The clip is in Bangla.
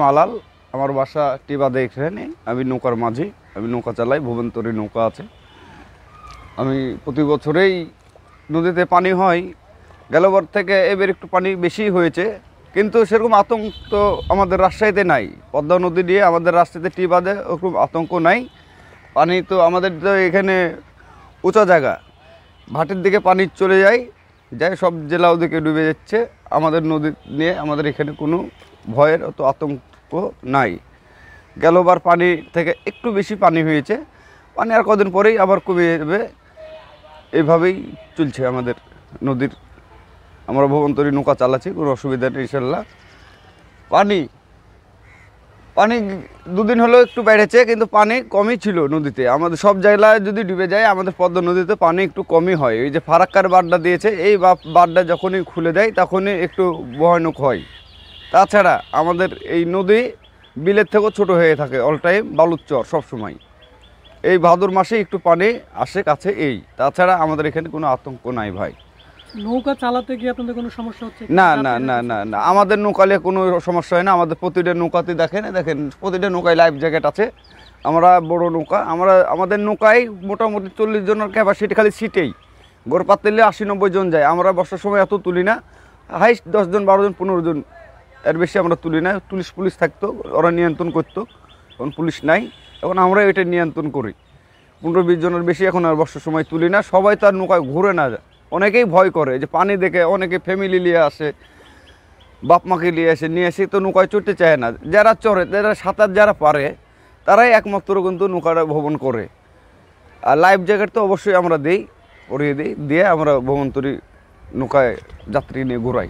আলাল, আমার বাসা টিবাদে। এখানে আমি নৌকার মাঝি, আমি নৌকা চালাই, ভুবনতরী নৌকা আছে। আমি প্রতি বছরেই নদীতে পানি হয়, গেলবার থেকে এবার একটু পানি বেশি হয়েছে, কিন্তু সেরকম আতঙ্ক তো আমাদের রাজশাহীতে নাই। পদ্মা নদী দিয়ে আমাদের রাজশাহীতে টিবাদে ওরকম আতঙ্ক নাই। পানি তো আমাদের তো এখানে উঁচা জায়গা, ভাটির দিকে পানি চলে যায়, সব জেলা ওদিকে ডুবে যাচ্ছে। আমাদের নদী নিয়ে আমাদের এখানে কোনো ভয়ের অত আতঙ্ক নাই। গেলবার পানি থেকে একটু বেশি পানি হয়েছে, পানি আর কদিন পরেই আবার কমে যাবে। এইভাবেই চলছে আমাদের নদীর। আমরা ভুবনতরী নৌকা চালাচ্ছি, কোনো অসুবিধা নেই ইনশাল্লাহ। পানি পানি দুদিন হলেও একটু বেড়েছে, কিন্তু পানি কমই ছিল নদীতে। আমাদের সব জায়গায় যদি ডুবে যায়, আমাদের পদ্মা নদীতে পানি একটু কমই হয়। এই যে ফারাক্কার বাঁধটা দিয়েছে, এই বাঁধটা যখনই খুলে দেয় তখনই একটু ভয়ানক হয়। তাছাড়া আমাদের এই নদী বিলের থেকেও ছোট হয়ে থাকে, অল টাইম বালুর চর সবসময়। এই ভাদর মাসে একটু পানি আসে কাছে, এই। তাছাড়া আমাদের এখানে কোনো আতঙ্ক নাই ভাই। নৌকা চালাতে গিয়ে আপনাদের কোনো সমস্যা হচ্ছে? না না না না না, আমাদের নৌকালে কোনো সমস্যা হয় না। আমাদের প্রতিটা নৌকাতে দেখেন প্রতিটা নৌকায় লাইফ জ্যাকেট আছে। আমরা বড় নৌকা, আমাদের নৌকায় মোটামুটি 40 জনের ক্যাপাসিটি, খালি সিটেই গোর পাতলে 80-90 জন যায়। আমরা বর্ষার সময় এত তুলি না, হাইস্ট 10 জন 12 জন 15 জন, এর বেশি আমরা তুলি না। পুলিশ থাকতো, ওরা নিয়ন্ত্রণ করতো, এখন পুলিশ নাই, এখন আমরা এটা নিয়ন্ত্রণ করি। 15-20 জনের বেশি এখন আর বর্ষার সময় তুলি না। সবাই তার নৌকায় ঘুরে না যায়, অনেকেই ভয় করে যে পানি দেখে, অনেকে ফ্যামিলি নিয়ে আসে, বাপ মাকে নিয়ে আসে তো নৌকায় চড়তে চায় না। যারা চড়ে, যারা সাঁতার যারা পারে, তারাই একমাত্র কিন্তু নৌকাটা ভ্রমণ করে। আর লাইফ জ্যাকেট তো অবশ্যই আমরা দিই, পরিয়ে দিই, দিয়ে আমরা ভ্রমণতরী নৌকায় যাত্রী নিয়ে ঘুরাই।